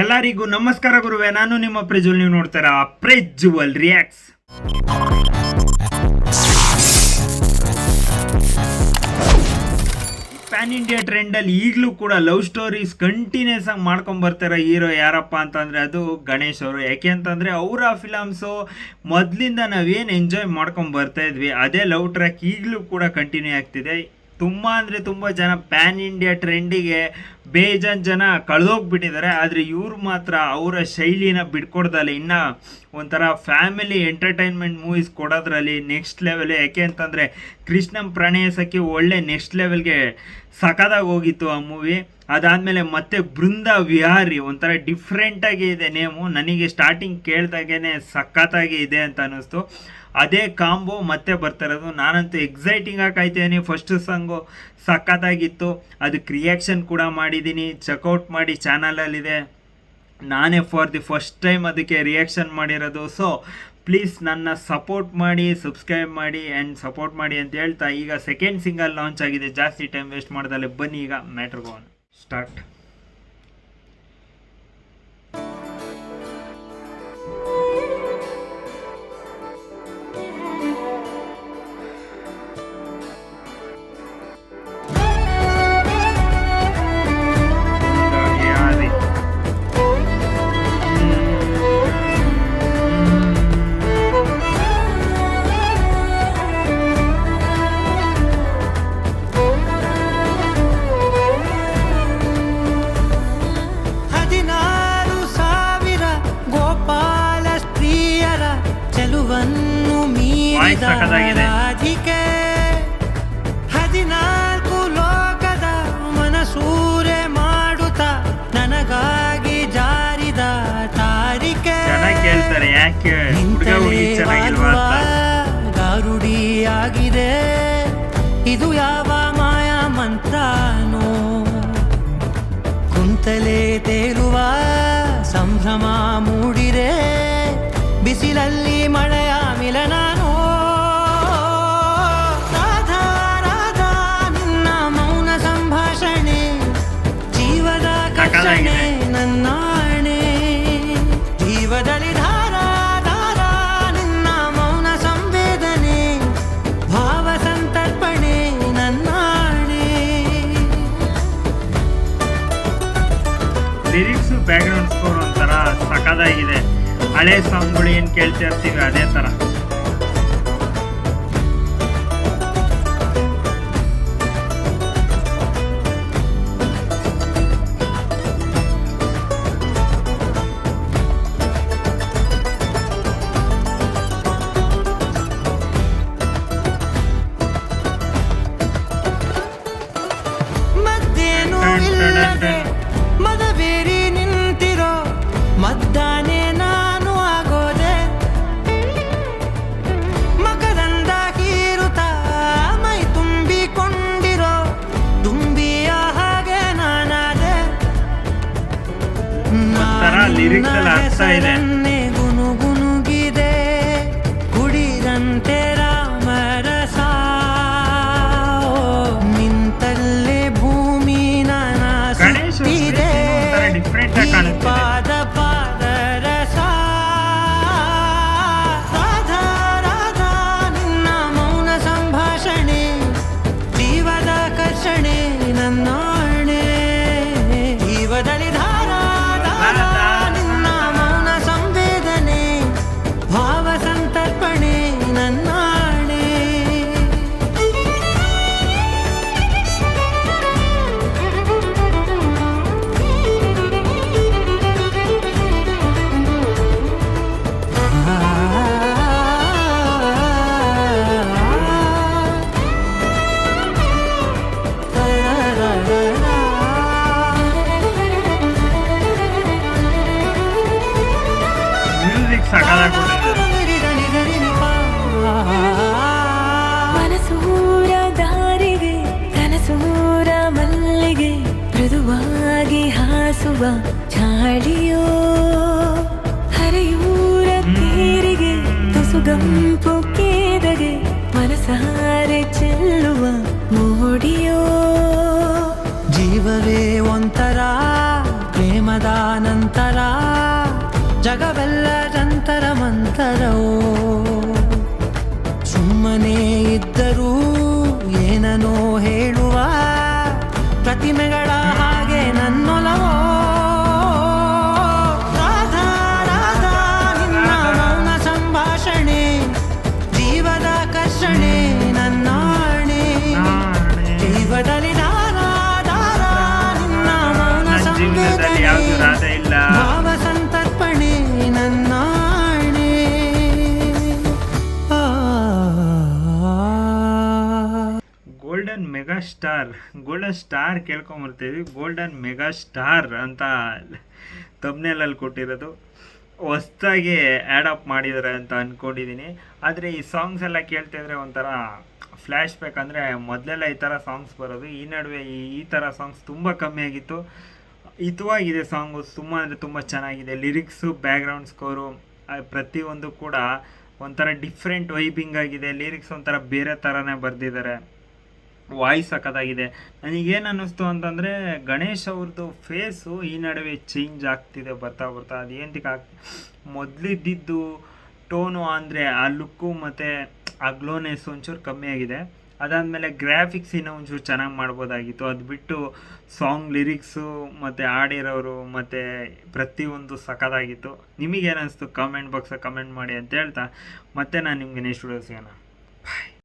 ಎಲ್ಲರಿಗೂ ನಮಸ್ಕಾರ ಗುರುವೆ. ನಾನು ನಿಮ್ಮ ಪ್ರಜ್ವಲ್. ನೀವು ನೋಡ್ತಾರ ಪ್ರಜ್ವಲ್ ರಿಯಾಕ್ಟ್ಸ್. ಪ್ಯಾನ್ ಇಂಡಿಯಾ ಟ್ರೆಂಡಲ್ಲಿ ಈಗಲೂ ಕೂಡ ಲವ್ ಸ್ಟೋರೀಸ್ ಕಂಟಿನ್ಯೂಸ್ ಆಗಿ ಮಾಡ್ಕೊಂಡು ಬರ್ತಾರ ಹೀರೋ ಯಾರಪ್ಪ ಅಂತಂದರೆ ಅದು ಗಣೇಶ್ ಅವರು. ಯಾಕೆ ಅಂತಂದರೆ ಅವರ ಫಿಲಮ್ಸು ಮೊದಲಿಂದ ನಾವೇನು ಎಂಜಾಯ್ ಮಾಡ್ಕೊಂಡು ಬರ್ತಾ ಇದ್ವಿ ಅದೇ ಲವ್ ಟ್ರ್ಯಾಕ್ ಈಗಲೂ ಕೂಡ ಕಂಟಿನ್ಯೂ ಆಗ್ತಿದೆ. ತುಂಬ ಅಂದರೆ ತುಂಬ ಜನ ಪ್ಯಾನ್ ಇಂಡಿಯಾ ಟ್ರೆಂಡಿಗೆ ಬೇಜಾನ್ ಜನ ಕಳೆದೋಗ್ಬಿಟ್ಟಿದ್ದಾರೆ. ಆದರೆ ಇವ್ರು ಮಾತ್ರ ಅವರ ಶೈಲಿನ ಬಿಟ್ಕೊಡ್ದಲ್ಲ ಇನ್ನು ಒಂಥರ ಫ್ಯಾಮಿಲಿ ಎಂಟರ್ಟೈನ್ಮೆಂಟ್ ಮೂವೀಸ್ ಕೊಡೋದ್ರಲ್ಲಿ ನೆಕ್ಸ್ಟ್ ಲೆವೆಲ್. ಯಾಕೆ ಅಂತಂದರೆ ಕೃಷ್ಣಂ ಪ್ರಣಯ ಸಖಿ ಒಳ್ಳೆ ನೆಕ್ಸ್ಟ್ ಲೆವೆಲ್ಗೆ ಸಖತ್ತಾಗಿ ಹೋಗಿತ್ತು ಆ ಮೂವಿ. ಅದಾದಮೇಲೆ ಮತ್ತೆ ಬೃಂದ ವಿಹಾರಿ ಒಂಥರ ಡಿಫ್ರೆಂಟಾಗಿ ಇದೆ ನೇಮು. ನನಗೆ ಸ್ಟಾರ್ಟಿಂಗ್ ಕೇಳ್ದಾಗೇ ಸಖತ್ತಾಗಿ ಇದೆ ಅಂತ ಅನ್ನಿಸ್ತು. ಅದೇ ಕಾಂಬೋ ಮತ್ತೆ ಬರ್ತಿರೋದು. ನಾನಂತೂ ಎಕ್ಸೈಟಿಂಗ್ ಆಗಿ ಕಾಯ್ತೀನಿ. ಫಸ್ಟ್ ಸಾಂಗು ಸಖತ್ತಾಗಿತ್ತು, ಅದಕ್ಕೆ ರಿಯಾಕ್ಷನ್ ಕೂಡ ಮಾಡಿದ್ದೀನಿ. ಚೆಕ್ಔಟ್ ಮಾಡಿ, ಚಾನಲಲ್ಲಿದೆ. ನಾನೇ ಫಾರ್ ದಿ ಫಸ್ಟ್ ಟೈಮ್ ಅದಕ್ಕೆ ರಿಯಾಕ್ಷನ್ ಮಾಡಿರೋದು. ಸೊ ಪ್ಲೀಸ್ ನನ್ನ ಸಪೋರ್ಟ್ ಮಾಡಿ, ಸಬ್ಸ್ಕ್ರೈಬ್ ಮಾಡಿ ಆ್ಯಂಡ್ ಸಪೋರ್ಟ್ ಮಾಡಿ ಅಂತ ಹೇಳ್ತಾ ಈಗ ಸೆಕೆಂಡ್ ಸಿಂಗಲ್ ಲಾಂಚ್ ಆಗಿದೆ. ಜಾಸ್ತಿ ಟೈಮ್ ವೇಸ್ಟ್ ಮಾಡ್ದಲ್ಲೇ ಬನ್ನಿ ಈಗ ಮ್ಯಾಟ್ರ್ ಗೋನ್ ಸ್ಟಾರ್ಟ್. ರಾಧಿಕೆ 14 ಲೋಕದ ಮನಸೂರೆ ಮಾಡುತ್ತಾ ನನಗಾಗಿ ಜಾರಿದ ತಾರಿಕೆ. ಗಾರುಡಿಯಾಗಿದೆ ಇದು ಯಾವ ಮಾಯಾ ಮಂತ್ರನೋ. ಕುಂತಲೇ ತೇಲುವ ಸಂಭ್ರಮ ಮೂಡಿರೆ ಬಿಸಿಲಲ್ಲಿ ಮಳೆಯ ಮಿಲನಾನೋ. ರಾಧಾ ರಾಧಾ ನಿನ್ನ ಮೌನ ಸಂಭಾಷಣೆ ಜೀವದ ಕರ್ಷಣೆ ನನ್ನಾಣೆ. ಜೀವದಲ್ಲಿ ಧಾರಾ ಧಾರಾ ನಿನ್ನ ಮೌನ ಸಂವೇದನೆ ಭಾವ ಸಂತರ್ಪಣೆ ನನ್ನಾಣೆ. ಲಿರಿಕ್ಸು ಬ್ಯಾಕ್ಗ್ರೌಂಡ್ ಸ್ಕೋರ್ ಒಂಥರ ಸಖತ್ತಾಗಿದೆ. ಹಳೆ ಸಾಂಗ್ಗಳು ಏನು ಕೇಳ್ತಾ ಇರ್ತೀವಿ ಅದೇ ಥರ. ಮದ್ದೇನು ಇಲ್ಲದೆ ಮದವೇರಿ ನಿಂತಿರೋ ಮದ್ದಾನೆ ನಾನು ಆಗೋದೆ. ಮಕರಂದ ಹೀರುತ್ತ ಮೈ ತುಂಬಿಕೊಂಡಿರೋ ತುಂಬಿಯ ಹಾಗೆ ನಾನಾದೆ. ಹೆಸರನ್ನೇ ಗುನುಗುನುಗಿದೆ ಕುಡಿದಂತೆ ರಾಮರಸ. ನಿಂತಲ್ಲೇ ಭೂಮಿ ನಾನ ಸುತ್ತಿದೆ ಪಾದ ಪಾದರಸ. ರಾಧಾ ರಾಧಾ ನಿನ್ನ ಮೌನ ಸಂಭಾಷಣೆ ಜೀವದ ಕರ್ಷಣೆ ನನ್ನಾಣೆ. ಜೀವದಲ್ಲಿ ಧಾರಾ ಧಾರಾ ನಿನ್ನ ಮೌನ ಸಂವೇದನೆ ಭಾವ ಸಂತರ್ಪಣೆ ನನ್ನಾಣೆ. ಮ್ಯೂಸಿಕ್ ಸಖತ್ತಾಗಿ ಮನಸೂರ ದಾರಿಗೆ ಕನಸೂರ ಮಲ್ಲಿಗೆ ಮೃದುವಾಗಿ ಹಾಸುವ ಚಾಳಿಯೋ. ಹರಿಯೂರ ತೀರಿಗೆ ತುಸುಗಂಪು ಕೇದಗೆ ಮನಸಾರೆ ಚೆಲ್ಲುವ ಮೋಡಿಯೋ. ಜೀವವೇ ಒಂಥರ ಪ್ರೇಮ ಪ್ರೇಮದ ನಂತರ ಜಗವೆಲ್ಲ ಜಂತರ ಮಂತರವೋ ಸುಮ್ಮನೆ ಇದ್ದರೂ ಏನನೋ ಹೇಳುವ ಪ್ರತಿಮೆಗಳ ಹಾಗೆ ನನ್ನೊಲವೋ ರಾಧಾ ರಾಧಾ ನಿನ್ನ ಮೌನ ಸಂಭಾಷಣೆ ಜೀವದ ಕರ್ಷಣೆ ನನ್ನಾಣೆ ಜೀವದಲ್ಲಿ ದಾರ ದಾರ ನಿನ್ನ ಮೌನ ನನ್ನ ಜೀವನದಲ್ಲಿ ಯಾವುದು ರಾಧ ಇಲ್ಲ. ಭಾವ ಸಂತರ್ಪಣೆ ನನ್ನಾಣೆ ಗೋಲ್ಡನ್ ಸ್ಟಾರ್ ಕೇಳ್ಕೊಂಬರ್ತೀವಿ. ಗೋಲ್ಡನ್ ಮೆಗಾ ಸ್ಟಾರ್ ಅಂತ ತಮ್ನೇಲಲ್ಲಿ ಕೊಟ್ಟಿರೋದು ಹೊಸ್ದಾಗಿ ಆ್ಯಡ್ ಅಪ್ ಮಾಡಿದ್ದಾರೆ ಅಂತ ಅಂದ್ಕೊಂಡಿದ್ದೀನಿ. ಆದರೆ ಈ ಸಾಂಗ್ಸ್ ಎಲ್ಲ ಕೇಳ್ತಿದ್ರೆ ಒಂಥರ ಫ್ಲ್ಯಾಶ್ ಬ್ಯಾಕ್. ಅಂದರೆ ಮೊದಲೆಲ್ಲ ಈ ಥರ ಸಾಂಗ್ಸ್ ಬರೋದು, ಈ ನಡುವೆ ಈ ಥರ ಸಾಂಗ್ಸ್ ತುಂಬ ಕಮ್ಮಿ ಆಗಿತ್ತು. ಹಿತವಾಗಿದೆ ಸಾಂಗು, ತುಂಬ ಅಂದರೆ ತುಂಬ ಚೆನ್ನಾಗಿದೆ. ಲಿರಿಕ್ಸು, ಬ್ಯಾಕ್ಗ್ರೌಂಡ್ ಸ್ಕೋರು ಪ್ರತಿಯೊಂದು ಕೂಡ ಒಂಥರ ಡಿಫ್ರೆಂಟ್ ವೈಬಿಂಗ್ ಆಗಿದೆ. ಲಿರಿಕ್ಸ್ ಒಂಥರ ಬೇರೆ ಥರನೇ ಬರೆದಿದ್ದಾರೆ. ವಾಯ್ಸ್ ಸಖತ್ತಾಗಿದೆ. ನನಗೇನು ಅನ್ನಿಸ್ತು ಅಂತಂದರೆ ಗಣೇಶ್ ಅವ್ರದ್ದು ಫೇಸು ಈ ನಡುವೆ ಚೇಂಜ್ ಆಗ್ತಿದೆ ಬರ್ತಾ ಅದು ಏನಕ್ಕೆ ಮೊದಲಿದ್ದಿದ್ದು ಟೋನು ಅಂದರೆ ಆ ಲುಕ್ಕು ಮತ್ತು ಆ ಗ್ಲೋನೆಸ್ ಒಂಚೂರು ಕಮ್ಮಿ ಆಗಿದೆ. ಅದಾದಮೇಲೆ ಗ್ರಾಫಿಕ್ಸ್ ಇನ್ನೂ ಒಂಚೂರು ಚೆನ್ನಾಗಿ ಮಾಡ್ಬೋದಾಗಿತ್ತು. ಅದು ಬಿಟ್ಟು ಸಾಂಗ್ ಲಿರಿಕ್ಸು ಮತ್ತು ಆಡಿರೋರು ಮತ್ತು ಪ್ರತಿಯೊಂದು ಸಖತ್ತಾಗಿತ್ತು. ನಿಮಗೇನಿಸ್ತು ಕಾಮೆಂಟ್ ಬಾಕ್ಸಾಗ ಕಮೆಂಟ್ ಮಾಡಿ ಅಂತ ಹೇಳ್ತಾ ಮತ್ತೆ ನಾನು ನಿಮಗೆ ನೆಕ್ಸ್ಟ್ ವಿಡಿಯೋ ಸಿಗೋಣ. ಬಾಯ್.